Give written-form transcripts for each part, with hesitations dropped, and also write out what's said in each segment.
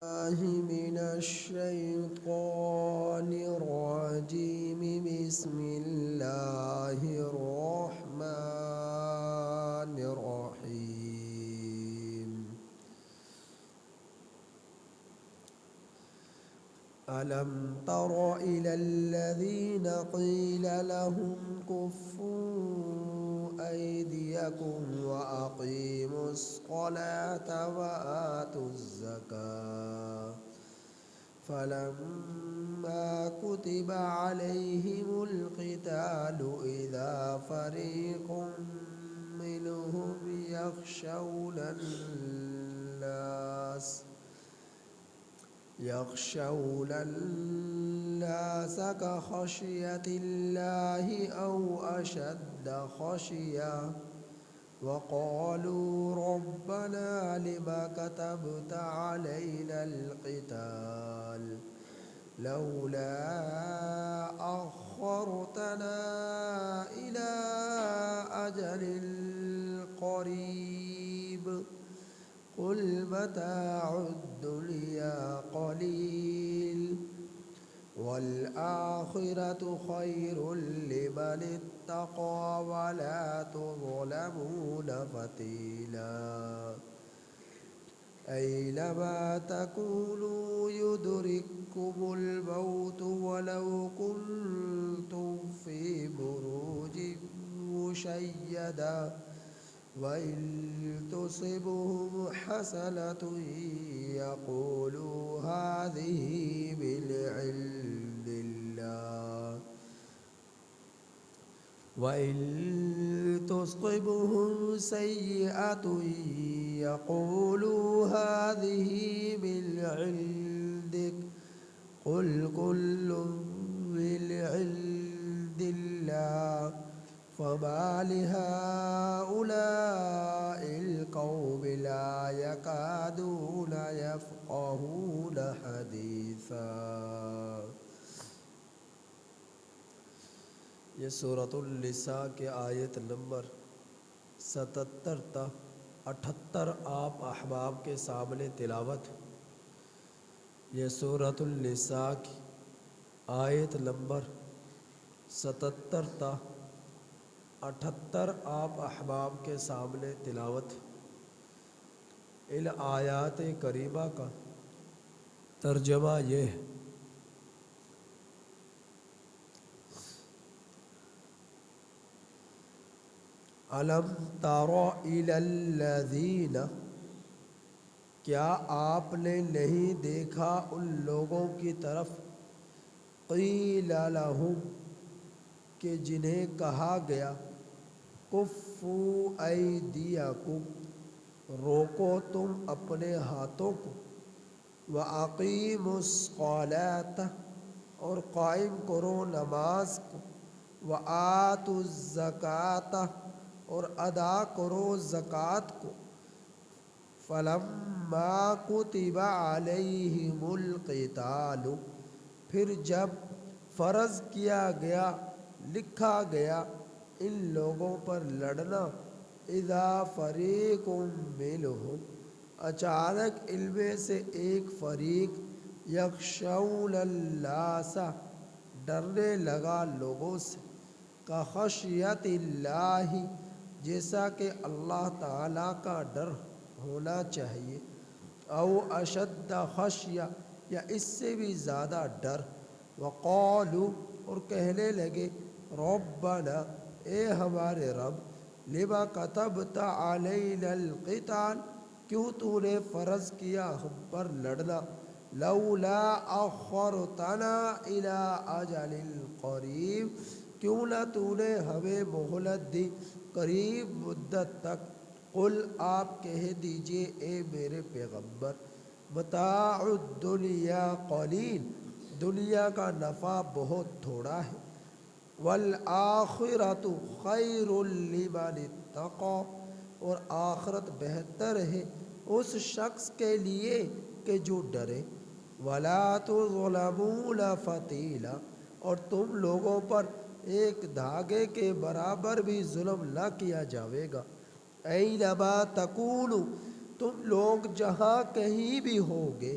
الله من الشيطان الرجيم. بسم الله الرحمن الرحيم. ألم تر إلى الذين قيل لهم كفوا أيديكم وأقيموا الصلاة وآتوا الزكاة فلما كتب عليهم القتال إذا فريق منهم يخشون الناس كخشية الله أو أشد خشية وقالوا ربنا لم كتبت علينا القتال لولا أخرتنا إلى أجل قريب قل متاع الدنيا قليل والآخرة خير لمن اتقى ولا تظلمون فتيلا أينما تكونوا يدرككم الموت ولو كنتم في بروج مشيدة وإن تصبهم حسنة يقولوا هذه من عند الله وإن تصبهم سيئة يقولوا هذه من عندك قل كل من عند الله فما لهؤلاء القوم لا يكادون يفقهون حديثا. یہ سورۃ النساء کے آیت نمبر 77 تا 78 آپ احباب کے سامنے تلاوت. یہ سورۃ النساء کی آیت نمبر 77 تا 78 آپ احباب کے سامنے تلاوت. ان آیات کریمہ کا ترجمہ یہ ہے: الم تر الی الذین، کیا آپ نے نہیں دیکھا ان لوگوں کی طرف، قیل لہم، کہ جنہیں کہا گیا، کفوا ایدیکم، روکو تم اپنے ہاتھوں کو، واقیموا الصلاۃ، اور قائم کرو نماز کو، وآتوا الزکاۃ، اور ادا کرو زکوٰۃ کو، فلما کتب علیہم القتال، پھر جب فرض کیا گیا، لکھا گیا ان لوگوں پر لڑنا، اذا فریق منہم، اچانک ان میں سے ایک فریق، یخشون الناس، ڈرنے لگا لوگوں سے، کخشیت اللہ، جیسا کہ اللہ تعالیٰ کا ڈر ہونا چاہیے، او اشد خشیہ، یا اس سے بھی زیادہ ڈر، وقالوا، اور کہنے لگے، ربنا، اے ہمارے رب، لما کتبت علینا القتال، کیوں تو نے فرض کیا ہم پر لڑنا، لولا اخرتنا الی اجل قریب، کیوں نہ تو نے ہمیں مہلت دی قریب مدت تک، قل، آپ کہہ دیجئے اے میرے پیغمبر، متاع الدنیا قلیل، دنیا کا نفع بہت تھوڑا ہے، والآخرۃ خیر لمن اتقی، اور آخرت بہتر ہے اس شخص کے لیے کہ جو ڈرے، ولا تظلمون فتیلا، اور تم لوگوں پر ایک دھاگے کے برابر بھی ظلم نہ کیا جاوے گا، اینما تکونوا، تم لوگ جہاں کہیں بھی ہوگے،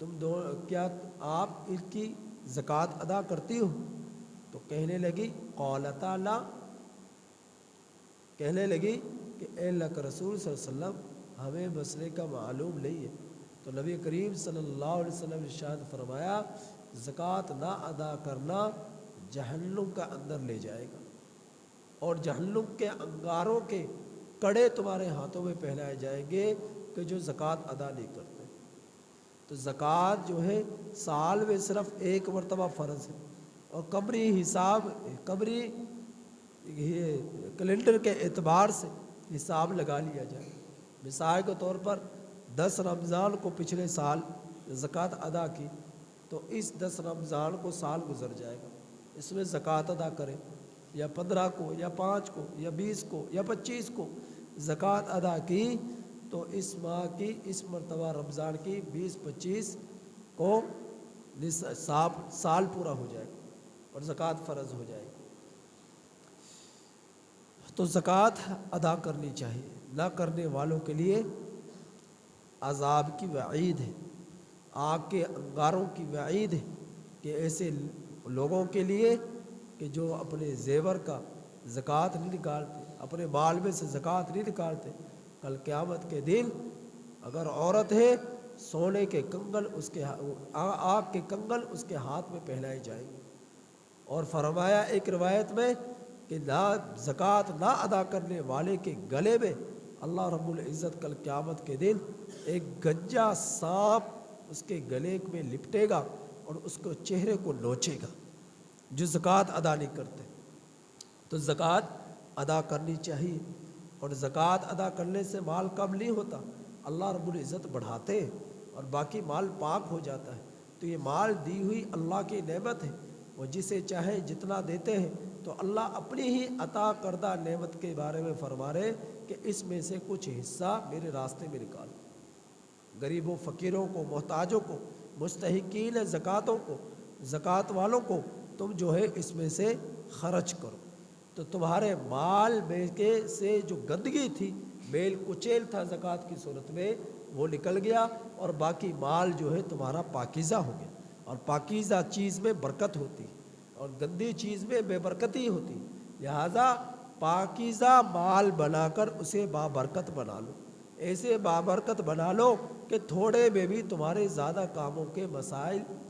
کیا آپ اس کی زکوٰۃ ادا کرتی ہو؟ تو کہنے لگی قالتا لا، کہنے لگی کہ اے اللہ کے رسول صلی اللہ علیہ وسلم ہمیں مسئلے کا معلوم نہیں ہے۔ تو نبی کریم صلی اللہ علیہ وسلم نے ارشاد فرمایا زکوٰۃ نہ ادا کرنا جہنم کا اندر لے جائے گا، اور جہنم کے انگاروں کے کڑے تمہارے ہاتھوں میں پہنائے جائیں گے کہ جو زکوٰۃ ادا نہیں کرتے۔ تو زکوٰۃ جو ہے سال میں صرف ایک مرتبہ فرض ہے، اور قمری حساب، قمری کیلنڈر کے اعتبار سے حساب لگا لیا جائے۔ مثال کے طور پر 10 رمضان کو پچھلے سال زکوٰۃ ادا کی، تو اس 10 رمضان کو سال گزر جائے گا، اس میں زکوٰۃ ادا کریں، یا 15 کو یا 5 کو یا 20 کو یا 25 کو زکوٰۃ ادا کی، تو اس ماہ کی اس مرتبہ رمضان کی 20-25 کو سال پورا ہو جائے گا اور زکوٰۃ فرض ہو جائے گی۔ تو زکوٰۃ ادا کرنی چاہیے، نہ کرنے والوں کے لیے عذاب کی وعید ہے، آگ کے انگاروں کی وعید ہے، کہ ایسے لوگوں کے لیے کہ جو اپنے زیور کا زکوٰۃ نہیں نکالتے، اپنے مال میں سے زکوٰۃ نہیں نکالتے، کل قیامت کے دن اگر عورت ہے سونے کے کنگن اس کے آگ کے کنگن اس کے ہاتھ میں پہنائے جائیں گے۔ اور فرمایا ایک روایت میں کہ زکوٰۃ نہ ادا کرنے والے کے گلے میں اللہ رب العزت کل قیامت کے دن ایک گنجا سانپ اس کے گلے میں لپٹے گا اور اس کو چہرے کو نوچے گا، جو زکوٰۃ ادا نہیں کرتے۔ تو زکوٰۃ ادا کرنی چاہیے، اور زکوٰۃ ادا کرنے سے مال کم نہیں ہوتا، اللہ رب العزت بڑھاتے ہیں اور باقی مال پاک ہو جاتا ہے۔ تو یہ مال دی ہوئی اللہ کی نعمت ہے، وہ جسے چاہے جتنا دیتے ہیں۔ تو اللہ اپنی ہی عطا کردہ نعمت کے بارے میں فرما رہے کہ اس میں سے کچھ حصہ میرے راستے میں نکالو، غریبوں فقیروں کو، محتاجوں کو، مستحقین زکوٰۃوں کو، زکوٰۃ والوں کو تم جو ہے اس میں سے خرچ کرو۔ تو تمہارے مال میں کے سے جو گندگی تھی، میل کچیل تھا زکوٰۃ کی صورت میں، وہ نکل گیا، اور باقی مال جو ہے تمہارا پاکیزہ ہو گیا۔ اور پاکیزہ چیز میں برکت ہوتی ہے، اور گندی چیز میں بے برکتی ہوتی، لہذا پاکیزہ مال بنا کر اسے بابرکت بنا لو، ایسے بابرکت بنا لو کہ تھوڑے میں بھی تمہارے زیادہ کاموں کے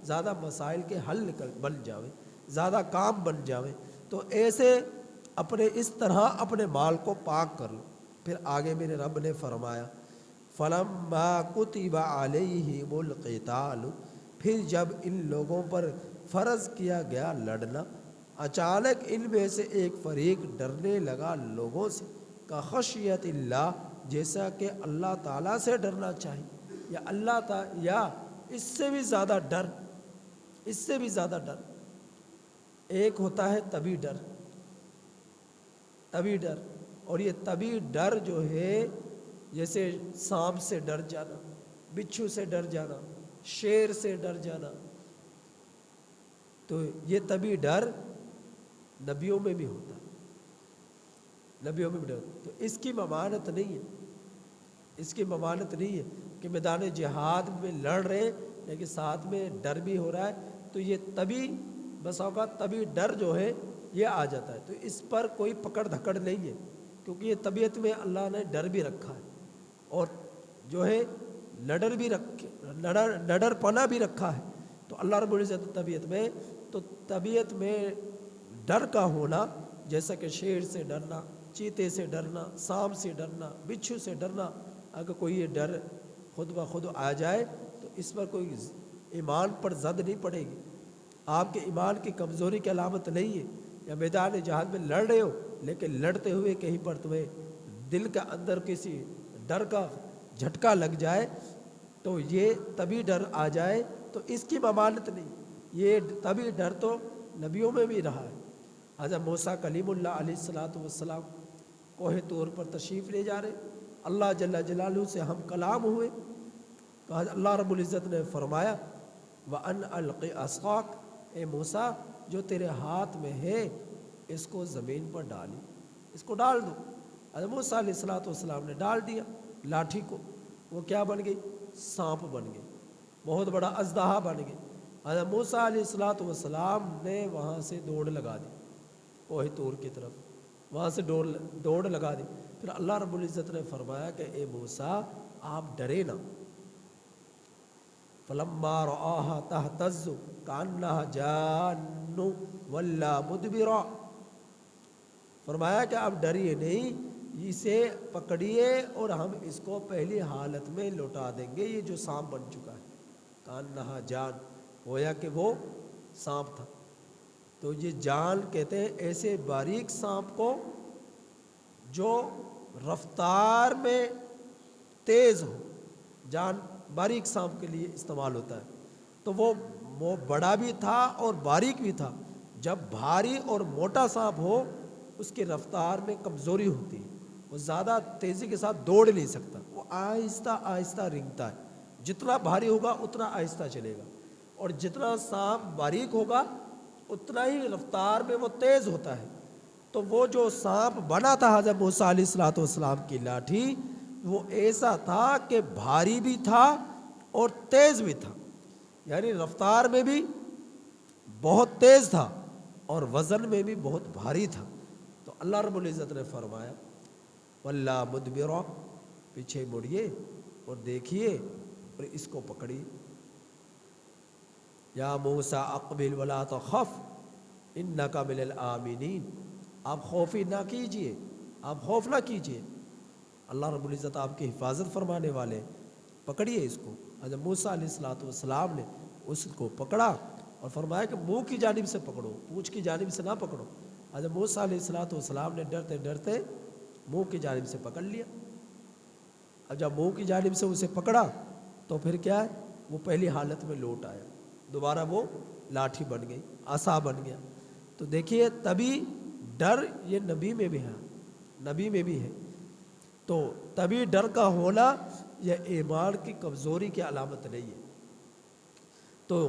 زیادہ مسائل کے حل بن جاویں، زیادہ کام بن جاویں۔ تو ایسے اس طرح اپنے مال کو پاک کر لو۔ پھر آگے میرے رب نے فرمایا فَلَمَّا كُتِبَ عَلَيْهِمُ الْقِتَالُ، پھر جب ان لوگوں پر فرض کیا گیا لڑنا، اچانک ان میں سے ایک فریق ڈرنے لگا لوگوں سے، کخشیت اللہ، جیسا کہ اللہ تعالیٰ سے ڈرنا چاہیے، یا اللہ تعالیٰ یا اس سے بھی زیادہ ڈر، اس سے بھی زیادہ ڈر۔ ایک ہوتا ہے طبی ڈر، طبی ڈر، اور یہ طبی ڈر جو ہے جیسے سانپ سے ڈر جانا، بچھو سے ڈر جانا، شیر سے ڈر جانا، تو یہ طبی ڈر نبیوں میں بھی ہوتا ہے، نبیوں میں بھی ڈر۔ تو اس کی ممانت نہیں ہے، اس کی ممانت نہیں ہے کہ میدان جہاد میں لڑ رہے ہیں لیکن ساتھ میں ڈر بھی ہو رہا ہے، تو یہ طبی بس اوقات طبی ڈر جو ہے یہ آ جاتا ہے۔ تو اس پر کوئی پکڑ دھکڑ نہیں ہے، کیونکہ یہ طبیعت میں اللہ نے ڈر بھی رکھا ہے، اور جو ہے نڈر پنا بھی رکھا ہے۔ تو اللہ رب العزت طبیعت میں، تو طبیعت میں ڈر کا ہونا، جیسا کہ شیر سے ڈرنا، چیتے سے ڈرنا، سانپ سے ڈرنا، بچھو سے ڈرنا، اگر کوئی یہ ڈر خود بخود آ جائے تو اس پر کوئی ایمان پر زد نہیں پڑے گی، آپ کے ایمان کی کمزوری کی علامت نہیں ہے۔ یا میدان جہاد میں لڑ رہے ہو لیکن لڑتے ہوئے کہیں پر تمہیں دل کا اندر کسی ڈر کا جھٹکا لگ جائے، تو یہ طبی ڈر آ جائے، تو اس کی ممانت نہیں۔ یہ طبی ڈر تو نبیوں میں بھی رہا ہے۔ حضرت موسیٰ کلیم اللہ علیہ السلام کوہ طور پر تشریف لے جا رہے، اللہ جل جلالہ سے ہم کلام ہوئے، تو اللہ رب العزت نے فرمایا وَأَنْ أَلْقِ عَصَاكَ، اے موسیٰ جو تیرے ہاتھ میں ہے اس کو زمین پر ڈالی، اس کو ڈال دو۔ حضرت موسیٰ علیہ السلام نے ڈال دیا لاٹھی کو، وہ کیا بن گئی؟ سانپ بن گئی۔ بہت بڑا اژدہا بن گئی۔ حضرت موسیٰ علیہ السلام نے وہاں سے دوڑ لگا دی کوہ طور کی طرف، وہاں سے دوڑ لگا دی۔ پھر اللہ رب العزت نے فرمایا کہ اے موسیٰ آپ ڈرے نہ۔ فلما رآها تہتز کانہا جان ولا مدبرا، فرمایا کہ آپ ڈریے نہیں، اسے پکڑیے اور ہم اس کو پہلی حالت میں لوٹا دیں گے، یہ جو سانپ بن چکا ہے۔ کانہا جان، گویا کہ وہ سانپ تھا۔ تو یہ جان کہتے ہیں ایسے باریک سانپ کو جو رفتار میں تیز ہو۔ جان باریک سانپ کے لیے استعمال ہوتا ہے۔ تو وہ بڑا بھی تھا اور باریک بھی تھا۔ جب بھاری اور موٹا سانپ ہو اس کی رفتار میں کمزوری ہوتی ہے، وہ زیادہ تیزی کے ساتھ دوڑ نہیں سکتا، وہ آہستہ آہستہ رینگتا ہے۔ جتنا بھاری ہوگا اتنا آہستہ چلے گا، اور جتنا سانپ باریک ہوگا اتنا ہی رفتار میں وہ تیز ہوتا ہے۔ تو وہ جو سانپ بنا تھا حضرت موسیٰ علیہ السلام کی لاٹھی، وہ ایسا تھا کہ بھاری بھی تھا اور تیز بھی تھا، یعنی رفتار میں بھی بہت تیز تھا اور وزن میں بھی بہت بھاری تھا۔ تو اللہ رب العزت نے فرمایا وَلَّا مُدْبِرًا، پیچھے مڑیے اور دیکھیے اور اس کو پکڑیے۔ یا موسیٰ اقبل ولا تخف انک من الآمنین، آپ خوف نہ کیجئے، آپ خوف نہ کیجئے، اللہ رب العزت آپ کی حفاظت فرمانے والے، پکڑیے اس کو۔ حضرت موسیٰ علیہ السلام نے اس کو پکڑا اور فرمایا کہ منہ کی جانب سے پکڑو، پونچھ کی جانب سے نہ پکڑو۔ حضرت موسیٰ علیہ السلام نے ڈرتے ڈرتے منہ کی جانب سے پکڑ لیا۔ اب جب منہ کی جانب سے اسے پکڑا تو پھر کیا ہے، وہ پہلی حالت میں لوٹ آیا، دوبارہ وہ لاٹھی بن گئی، عصا بن گیا۔ تو دیکھیے تبھی ڈر یہ نبی میں بھی ہے، نبی میں بھی ہے۔ تو تبھی ڈر کا ہونا یہ ایمان کی کمزوری کی علامت نہیں ہے۔ تو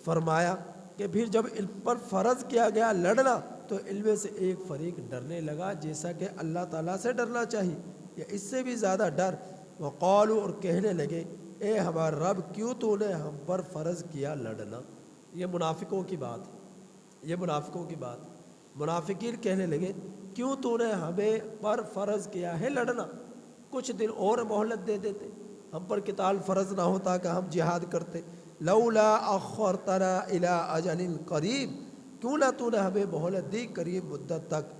فرمایا کہ پھر جب علم پر فرض کیا گیا لڑنا تو علم میں سے ایک فریق ڈرنے لگا، جیسا کہ اللہ تعالیٰ سے ڈرنا چاہیے یا اس سے بھی زیادہ ڈر۔ وقالوا، اور کہنے لگے اے ہمارا رب کیوں تو نے ہم پر فرض کیا لڑنا۔ یہ منافقوں کی بات ہے، یہ منافقوں کی بات ہے۔ منافقین کہنے لگے کیوں تو نے ہمیں پر فرض کیا ہے لڑنا، کچھ دن اور مہلت دے دیتے، ہم پر قتال فرض نہ ہوتا کہ ہم جہاد کرتے۔ لولا اخرتنا الی اجل قریب، کیوں نہ تو نے ہمیں مہلت دی قریب مدت تک۔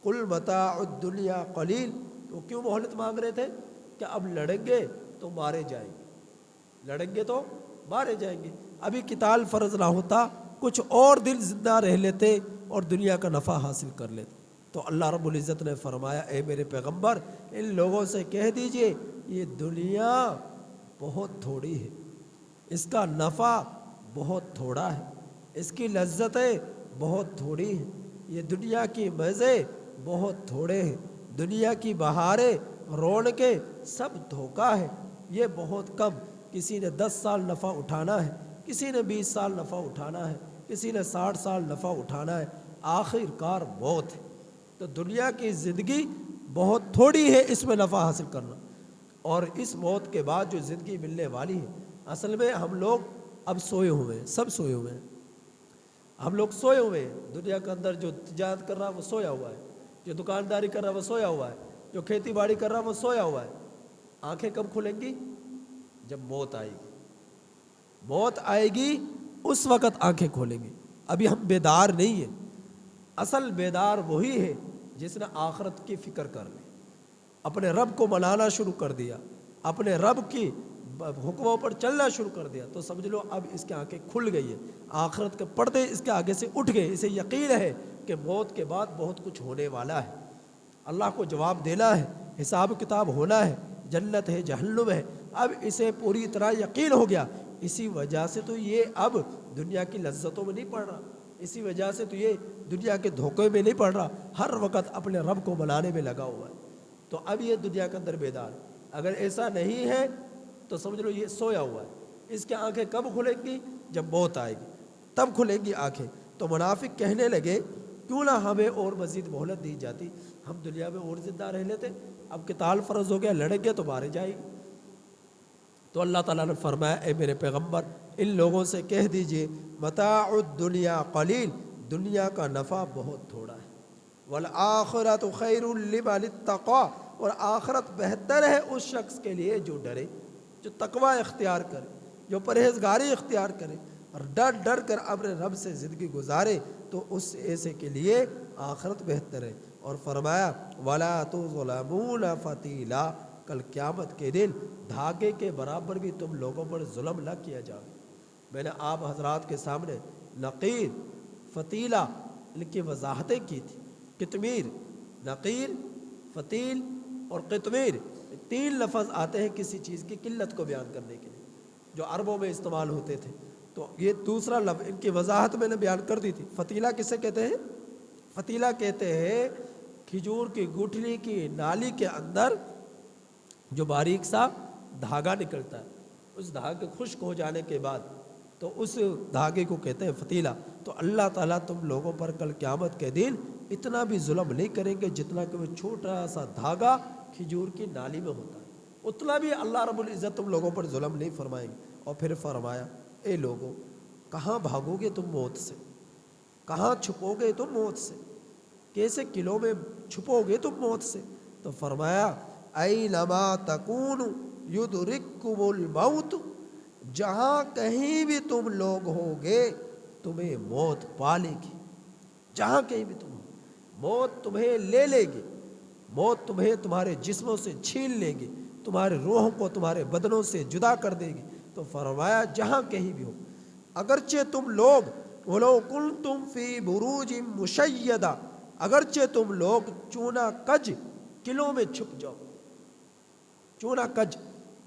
قل متاع الدنیا قلیل، تو کیوں مہلت مانگ رہے تھے کہ اب لڑیں گے تو مارے جائیں گے، لڑیں گے تو مارے جائیں گے، ابھی قتال فرض نہ ہوتا، کچھ اور دن زندہ رہ لیتے اور دنیا کا نفع حاصل کر لیتے۔ تو اللہ رب العزت نے فرمایا اے میرے پیغمبر ان لوگوں سے کہہ دیجئے یہ دنیا بہت تھوڑی ہے، اس کا نفع بہت تھوڑا ہے، اس کی لذتیں بہت تھوڑی ہیں، یہ دنیا کی مزے بہت تھوڑے ہیں، دنیا کی بہاریں رونقیں سب دھوکہ ہے، یہ بہت کم، کسی نے 10 سال نفع اٹھانا ہے، کسی نے 20 سال نفع اٹھانا ہے، کسی نے 60 سال نفع اٹھانا ہے، آخر کار موت ہے۔ تو دنیا کی زندگی بہت تھوڑی ہے اس میں نفع حاصل کرنا، اور اس موت کے بعد جو زندگی ملنے والی ہے، اصل میں ہم لوگ اب سوئے ہوئے ہیں، سب سوئے ہوئے ہیں، ہم لوگ سوئے ہوئے ہیں۔ دنیا کے اندر جو تجارت کر رہا ہے وہ سویا ہوا ہے، جو دکانداری کر رہا ہے وہ سویا ہوا ہے، جو کھیتی باڑی کر رہا ہے وہ سویا ہوا ہے۔ آنکھیں کب کھلیں گی؟ جب موت آئے گی، موت آئے گی اس وقت آنکھیں کھولیں گے، ابھی ہم بیدار نہیں ہیں۔ اصل بیدار وہی ہے جس نے آخرت کی فکر کر لی، اپنے رب کو منانا شروع کر دیا، اپنے رب کی حکموں پر چلنا شروع کر دیا، تو سمجھ لو اب اس کی آنکھیں کھل گئی ہیں، آخرت کے پردے اس کے آگے سے اٹھ گئے، اسے یقین ہے کہ موت کے بعد بہت کچھ ہونے والا ہے، اللہ کو جواب دینا ہے، حساب کتاب ہونا ہے، جنت ہے جہنم ہے، اب اسے پوری طرح یقین ہو گیا۔ اسی وجہ سے تو یہ اب دنیا کی لذتوں میں نہیں پڑ رہا، اسی وجہ سے تو یہ دنیا کے دھوکے میں نہیں پڑ رہا، ہر وقت اپنے رب کو منانے میں لگا ہوا ہے۔ تو اب یہ دنیا کے اندر بیدار ہے، اگر ایسا نہیں ہے تو سمجھ لو یہ سویا ہوا ہے۔ اس کی آنکھیں کب کھلیں گی؟ جب موت آئے گی تب کھلیں گی آنکھیں۔ تو منافق کہنے لگے کیوں نہ ہمیں اور مزید مہلت دی جاتی، ہم دنیا میں اور زندہ رہ لیتے، اب قتال فرض ہو گیا، لڑیں گے تو مارے جائیں گے۔ تو اللہ تعالیٰ نے فرمایا اے میرے پیغمبر ان لوگوں سے کہہ دیجئے متاع الدنیا قلیل، دنیا کا نفع بہت تھوڑا ہے، والآخرۃ خیر لمن اتقی، اور آخرت بہتر ہے اس شخص کے لیے جو ڈرے، جو تقوی اختیار کرے، جو پرہیزگاری اختیار کرے اور ڈر ڈر کر اپنے رب سے زندگی گزارے، تو اس ایسے کے لیے آخرت بہتر ہے۔ اور فرمایا وَلَا تُظْلَمُونَ فَتِيلًا، کل قیامت کے دن دھاگے کے برابر بھی تم لوگوں پر ظلم نہ کیا جائے۔ میں نے آپ حضرات کے سامنے نقیر، فتیلہ ان کی وضاحتیں کی تھی۔ قطمیر، نقیر، فتیل اور قطمیر، تین لفظ آتے ہیں کسی چیز کی قلت کو بیان کرنے کے لیے جو عربوں میں استعمال ہوتے تھے، تو یہ دوسرا لفظ ان کی وضاحت میں نے بیان کر دی تھی۔ فتیلہ کسے کہتے ہیں؟ فتیلہ کہتے ہیں کھجور کی گٹھلی کی نالی کے اندر جو باریک سا دھاگا نکلتا ہے، اس دھاگے خشک ہو جانے کے بعد تو اس دھاگے کو کہتے ہیں فتیلہ۔ تو اللہ تعالیٰ تم لوگوں پر کل قیامت کے دن اتنا بھی ظلم نہیں کریں گے جتنا کہ وہ چھوٹا سا دھاگا کھجور کی نالی میں ہوتا ہے، اتنا بھی اللہ رب العزت تم لوگوں پر ظلم نہیں فرمائیں گے۔ اور پھر فرمایا اے لوگوں کہاں بھاگو گے تم موت سے، کہاں چھپو گے تم موت سے، کیسے قلعوں میں چھپو گے تم موت سے؟ تو فرمایا اینما تکون یدرککم الموت، جہاں کہیں بھی تم لوگ ہوگے تمہیں موت پالے گی، جہاں کہیں بھی تم ہو موت تمہیں لے لے گی، موت تمہیں تمہارے جسموں سے چھین لے گی، تمہارے روحوں کو تمہارے بدنوں سے جدا کر دے گی۔ تو فرمایا جہاں کہیں بھی ہو، اگرچہ تم لوگ وَلَوْ كُنْتُمْ فِي بُرُوجٍ مُشَيَّدَةٍ، اگرچہ تم لوگ چونا کج قلعوں میں چھپ جاؤ۔ چونا کج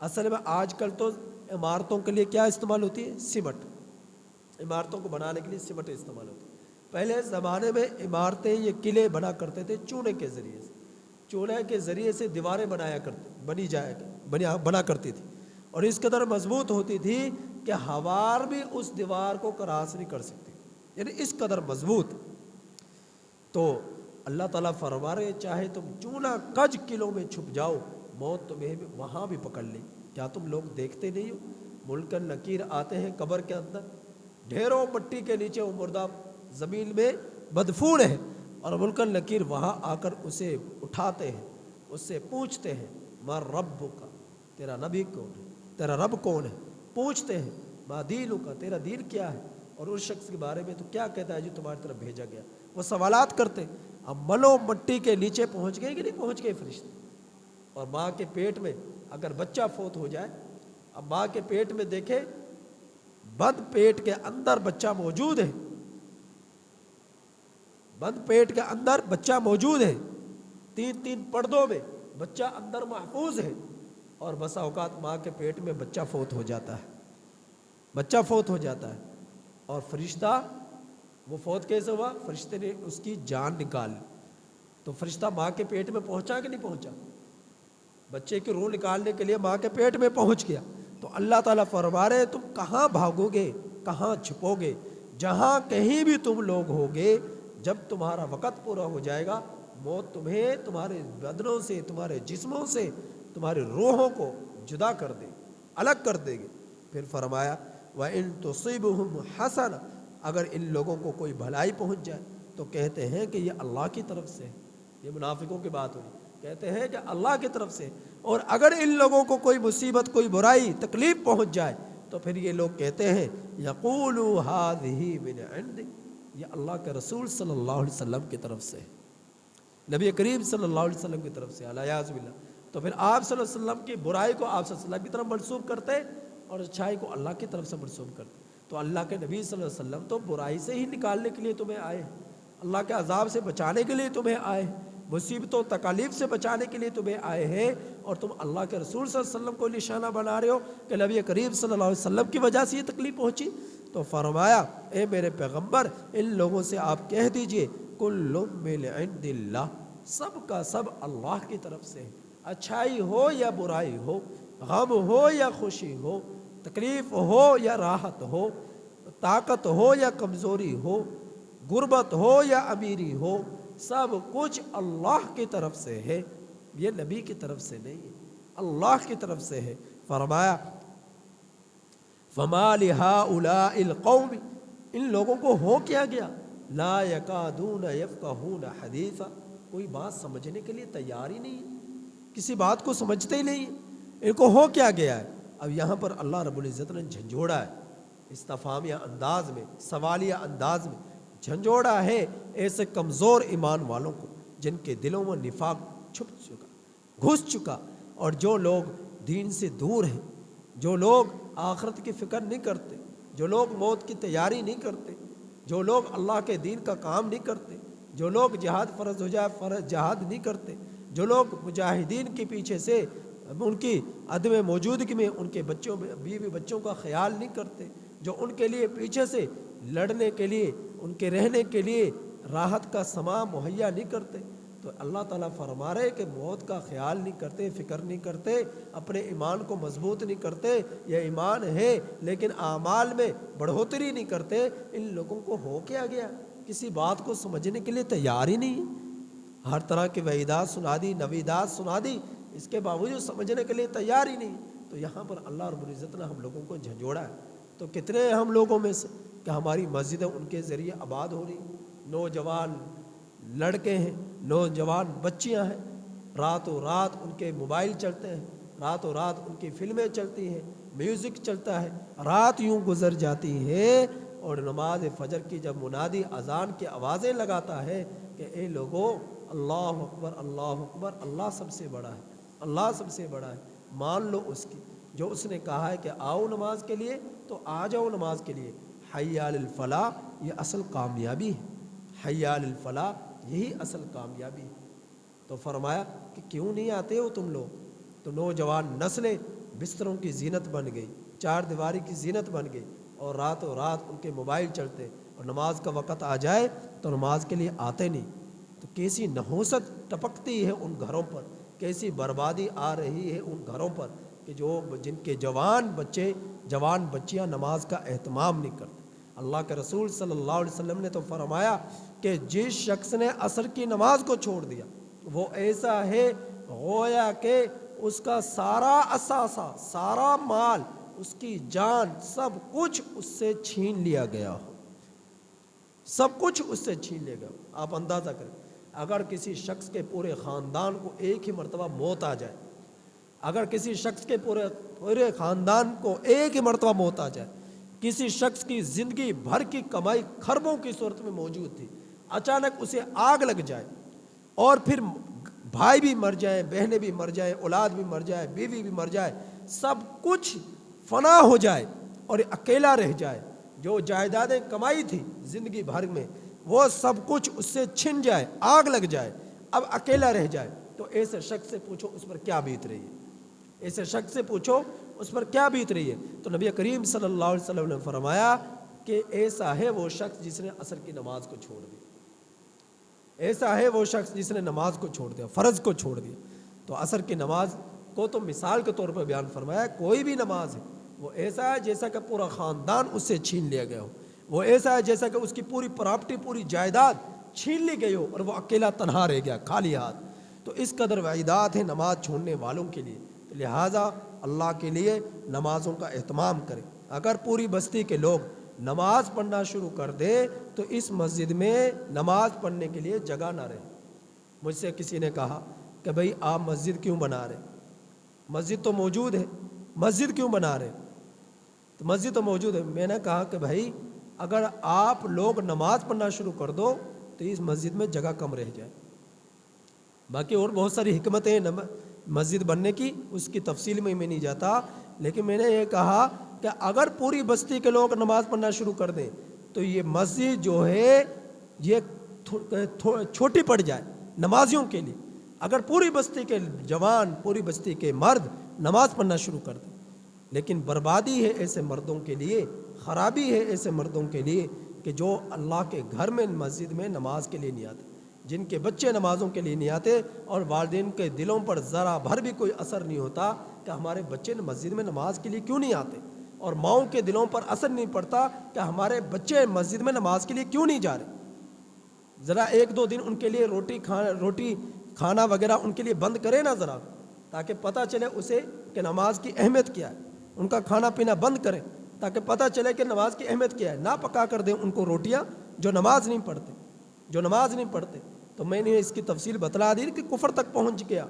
اصل میں آج کل تو عمارتوں کے لیے کیا استعمال ہوتی ہے؟ سمٹ، عمارتوں کو بنانے کے لیے سمٹ استعمال ہوتی ہے۔ پہلے زمانے میں عمارتیں یہ قلعے بنا کرتے تھے چونے کے ذریعے سے، چونے کے ذریعے سے دیواریں بنا کرتی تھی، اور اس قدر مضبوط ہوتی تھی کہ ہوار بھی اس دیوار کو کراس نہیں کر سکتی، یعنی اس قدر مضبوط۔ تو اللہ تعالیٰ فرما رہے چاہے تم چونا کج قلعوں میں چھپ جاؤ، موت تمہیں بھی وہاں بھی پکڑ لے۔ کیا تم لوگ دیکھتے نہیں ہو ملکن نکیر آتے ہیں قبر کے اندر، ڈھیروں مٹی کے نیچے وہ مردہ زمین میں مدفون ہے، اور ملکن نکیر وہاں آ کر اسے اٹھاتے ہیں، اس سے پوچھتے ہیں ما ربک، تیرا نبی کون ہے، تیرا رب کون ہے؟ پوچھتے ہیں ما دینک، تیرا دین کیا ہے، اور اس شخص کے بارے میں تو کیا کہتا ہے جو تمہاری طرف بھیجا گیا۔ وہ سوالات کرتے۔ اب ملو مٹی کے نیچے پہنچ گئے کہ نہیں پہنچ گئے فرشتے؟ اور ماں کے پیٹ میں اگر بچہ فوت ہو جائے، اب ماں کے پیٹ میں دیکھے بند پیٹ کے اندر بچہ موجود ہے، بند پیٹ کے اندر بچہ موجود ہے، تین پردوں میں بچہ اندر محفوظ ہے، اور بسا اوقات ماں کے پیٹ میں بچہ فوت ہو جاتا ہے، بچہ فوت ہو جاتا ہے، اور فرشتہ وہ فوت کیسے ہوا؟ فرشتے نے اس کی جان نکال لی۔ تو فرشتہ ماں کے پیٹ میں پہنچا کہ نہیں پہنچا؟ بچے کی روح نکالنے کے لیے ماں کے پیٹ میں پہنچ گیا۔ تو اللہ تعالیٰ فرما رہے تم کہاں بھاگو گے، کہاں چھپو گے، جہاں کہیں بھی تم لوگ ہوگے، جب تمہارا وقت پورا ہو جائے گا موت تمہیں تمہارے بدنوں سے، تمہارے جسموں سے، تمہارے روحوں کو جدا کر دے، الگ کر دے گی۔ پھر فرمایا وَإِن تُصِبْهُمْ حَسَنَةٌ، اگر ان لوگوں کو کوئی بھلائی پہنچ جائے تو کہتے ہیں کہ یہ اللہ کی طرف سے، یہ منافقوں کی بات ہوئی، کہتے ہیں کہ اللہ کی طرف سے۔ اور اگر ان لوگوں کو کوئی مصیبت، کوئی برائی، تکلیف پہنچ جائے تو پھر یہ لوگ کہتے ہیں یقولوا هذه من عندک، یہ اللہ کے رسول صلی اللہ علیہ وسلم کی طرف سے، نبی کریم صلی اللہ علیہ وسلم کی طرف سے، الیاذ باللہ۔ تو پھر آپ صلی اللہ علیہ وسلم کی برائی کو آپ صلی اللہ علیہ وسلم کی طرف منسوب کرتے اور اچھائی کو اللہ کی طرف سے منسوب کرتے۔ تو اللہ کے نبی صلی اللہ علیہ وسلم تو برائی سے ہی نکالنے کے لیے تمہیں آئے ہیں، اللہ کے عذاب سے بچانے کے لیے تمہیں آئے ہیں، مصیبتوں تکالیف سے بچانے کے لیے تمہیں آئے ہیں، اور تم اللہ کے رسول صلی اللہ علیہ وسلم کو نشانہ بنا رہے ہو کہ نبی کریم صلی اللہ علیہ وسلم کی وجہ سے یہ تکلیف پہنچی۔ تو فرمایا اے میرے پیغمبر ان لوگوں سے آپ کہہ دیجئے کل من عند اللہ، سب کا سب اللہ کی طرف سے ہے، اچھائی ہو یا برائی ہو، غم ہو یا خوشی ہو، تکلیف ہو یا راحت ہو، طاقت ہو یا کمزوری ہو، غربت ہو یا امیری ہو، سب کچھ اللہ کی طرف سے ہے، یہ نبی کی طرف سے نہیں ہے، اللہ کی طرف سے ہے۔ فرمایا فما لہؤلاء القوم، ان لوگوں کو ہو کیا گیا، لا یکادون یفقہون حدیثا، کوئی بات سمجھنے کے لیے تیار ہی نہیں ہے، کسی بات کو سمجھتے ہی نہیں، ان کو ہو کیا گیا ہے۔ اب یہاں پر اللہ رب العزت نے جھنجھوڑا ہے، استفہامیہ انداز میں، سوالیہ انداز میں جھنجھوڑا ہے ایسے کمزور ایمان والوں کو جن کے دلوں میں نفاق چھپ چکا، گھس چکا، اور جو لوگ دین سے دور ہیں، جو لوگ آخرت کی فکر نہیں کرتے، جو لوگ موت کی تیاری نہیں کرتے، جو لوگ اللہ کے دین کا کام نہیں کرتے، جو لوگ جہاد فرض ہو جائے فرض جہاد نہیں کرتے، جو لوگ مجاہدین کے پیچھے سے ان کی عدم موجودگی میں ان کے بچوں بیوی بچوں کا خیال نہیں کرتے، جو ان کے لیے پیچھے سے لڑنے کے لیے ان کے رہنے کے لیے راحت کا سامان مہیا نہیں کرتے، تو اللہ تعالیٰ فرما رہے کہ موت کا خیال نہیں کرتے، فکر نہیں کرتے، اپنے ایمان کو مضبوط نہیں کرتے، یہ ایمان ہے لیکن اعمال میں بڑھوتری نہیں کرتے، ان لوگوں کو ہو کیا گیا، کسی بات کو سمجھنے کے لیے تیار ہی نہیں ہے، ہر طرح کی وعیدات سنا دی، نویدات سنا دی، اس کے باوجود سمجھنے کے لیے تیار ہی نہیں۔ تو یہاں پر اللہ رب العزت نے ہم لوگوں کو جھنجھوڑا ہے، تو کتنے ہم لوگوں میں سے کہ ہماری مسجدیں ان کے ذریعے آباد ہو رہی، نوجوان لڑکے ہیں، نوجوان بچیاں ہیں، راتوں رات ان کے موبائل چلتے ہیں، راتوں رات ان کی فلمیں چلتی ہیں، میوزک چلتا ہے، رات یوں گزر جاتی ہے، اور نماز فجر کی جب منادی اذان کی آوازیں لگاتا ہے کہ اے لوگوں اللہ اکبر اللہ اکبر، اللہ سب سے بڑا ہے، اللہ سب سے بڑا ہے، مان لو اس کی، جو اس نے کہا ہے کہ آؤ نماز کے لیے تو آ جاؤ نماز کے لیے، حی علی الفلاح، یہ اصل کامیابی ہے، حی علی الفلاح یہی اصل کامیابی ہے۔ تو فرمایا کہ کیوں نہیں آتے ہو تم لوگ؟ تو نوجوان نسلیں بستروں کی زینت بن گئی، چار دیواری کی زینت بن گئی، اور راتوں رات ان کے موبائل چلتے، اور نماز کا وقت آ جائے تو نماز کے لیے آتے نہیں۔ تو کیسی نحوست ٹپکتی ہے ان گھروں پر، کیسی بربادی آ رہی ہے ان گھروں پر کہ جو جن کے جوان بچے جوان بچیاں نماز کا اہتمام نہیں کرتے۔ اللہ کے رسول صلی اللہ علیہ وسلم نے تو فرمایا کہ جس شخص نے عصر کی نماز کو چھوڑ دیا وہ ایسا ہے گویا کہ اس کا سارا اثاثہ، سارا مال، اس کی جان، سب کچھ اس سے چھین لیا گیا ہو، سب کچھ اس سے چھین لیا گیا ہو۔ آپ اندازہ کریں، اگر کسی شخص کے پورے خاندان کو ایک ہی مرتبہ موت آ جائے، اگر کسی شخص کے پورے خاندان کو ایک ہی مرتبہ موت آ جائے، کسی شخص کی زندگی بھر کی کمائی خربوں کی صورت میں موجود تھی، اچانک اسے آگ لگ جائے، اور پھر بھائی بھی مر جائیں، بہنیں بھی مر جائیں، اولاد بھی مر جائے، بیوی بھی مر جائے، سب کچھ فنا ہو جائے اور اکیلا رہ جائے، جو جائیدادیں کمائی تھی زندگی بھر میں وہ سب کچھ اس سے چھن جائے، آگ لگ جائے، اب اکیلا رہ جائے، تو ایسے شخص سے پوچھو اس پر کیا بیت رہی ہے، ایسے شخص سے پوچھو اس پر کیا بیت رہی ہے۔ تو نبی کریم صلی اللہ علیہ وسلم نے فرمایا کہ ایسا ہے وہ شخص جس نے عصر کی نماز کو چھوڑ دیا، ایسا ہے وہ شخص جس نے نماز کو چھوڑ دیا، فرض کو چھوڑ دیا۔ تو عصر کی نماز کو تو مثال کے طور پر بیان فرمایا، کوئی بھی نماز ہے وہ ایسا ہے جیسا کہ پورا خاندان اس سے چھین لیا گیا ہو، وہ ایسا ہے جیسا کہ اس کی پوری پراپرٹی، پوری جائیداد چھین لی گئی ہو اور وہ اکیلا تنہا رہ گیا خالی ہاتھ۔ تو اس قدر وعیدات ہیں نماز چھوڑنے والوں کے لیے، لہٰذا اللہ کے لیے نمازوں کا اہتمام کریں۔ اگر پوری بستی کے لوگ نماز پڑھنا شروع کر دے تو اس مسجد میں نماز پڑھنے کے لیے جگہ نہ رہے۔ مجھ سے کسی نے کہا کہ بھئی آپ مسجد کیوں بنا رہے؟ مسجد تو موجود ہے، مسجد کیوں بنا رہے؟ تو مسجد تو موجود ہے۔ میں نے کہا کہ بھائی اگر آپ لوگ نماز پڑھنا شروع کر دو تو اس مسجد میں جگہ کم رہ جائے۔ باقی اور بہت ساری حکمتیں مسجد بننے کی، اس کی تفصیل میں نہیں جاتا، لیکن میں نے یہ کہا کہ اگر پوری بستی کے لوگ نماز پڑھنا شروع کر دیں تو یہ مسجد جو ہے یہ چھوٹی پڑ جائے نمازیوں کے لیے۔ اگر پوری بستی کے جوان، پوری بستی کے مرد نماز پڑھنا شروع کر دیں، لیکن بربادی ہے ایسے مردوں کے لیے، خرابی ہے ایسے مردوں کے لیے کہ جو اللہ کے گھر میں مسجد میں نماز کے لیے نہیں آتے، جن کے بچے نمازوں کے لیے نہیں آتے، اور والدین کے دلوں پر ذرا بھر بھی کوئی اثر نہیں ہوتا کہ ہمارے بچے مسجد میں نماز کے لیے کیوں نہیں آتے، اور ماؤں کے دلوں پر اثر نہیں پڑتا کہ ہمارے بچے مسجد میں نماز کے لیے کیوں نہیں جا رہے۔ ذرا ایک دو دن ان کے لیے روٹی کھانا وغیرہ ان کے لیے بند کرے نا ذرا، تاکہ پتہ چلے اسے کہ نماز کی اہمیت کیا ہے، ان کا کھانا پینا بند کریں تاکہ پتہ چلے کہ نماز کی اہمیت کیا ہے. نہ پکا کر دیں ان کو روٹیاں جو نماز نہیں پڑھتے. تو میں نے اس کی تفصیل بتلا دی کہ کفر تک پہنچ گیا،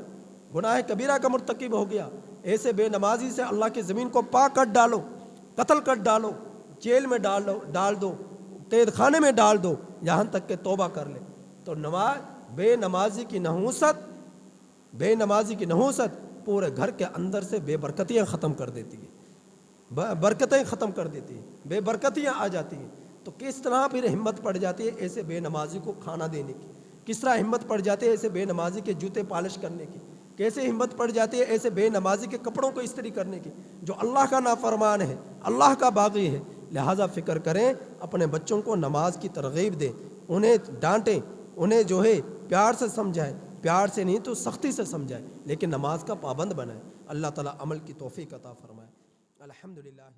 گناہ کبیرہ کا مرتکب ہو گیا. ایسے بے نمازی سے اللہ کی زمین کو پاک کر ڈالو، قتل کر ڈالو، جیل میں ڈال دو، قید خانے میں ڈال دو، یہاں تک کہ توبہ کر لے. تو بے نمازی کی نحوست پورے گھر کے اندر سے بے برکتیاں ختم کر دیتی ہے، برکتیں ختم کر دیتی ہیں، بے برکتیاں آ جاتی ہیں. تو کس طرح پھر ہمت پڑ جاتی ہے ایسے بے نمازی کو کھانا دینے کی، کس طرح ہمت پڑ جاتی ہے ایسے بے نمازی کے جوتے پالش کرنے کی، کیسے ہمت پڑ جاتی ہے ایسے بے نمازی کے کپڑوں کو استری کرنے کی جو اللہ کا نافرمان ہے، اللہ کا باغی ہے. لہٰذا فکر کریں، اپنے بچوں کو نماز کی ترغیب دیں، انہیں ڈانٹیں، انہیں جو ہے پیار سے سمجھائیں، پیار سے نہیں تو سختی سے سمجھائیں، لیکن نماز کا پابند بنائیں. اللہ تعالیٰ عمل کی توفیق عطا فرمائے. الحمدللہ.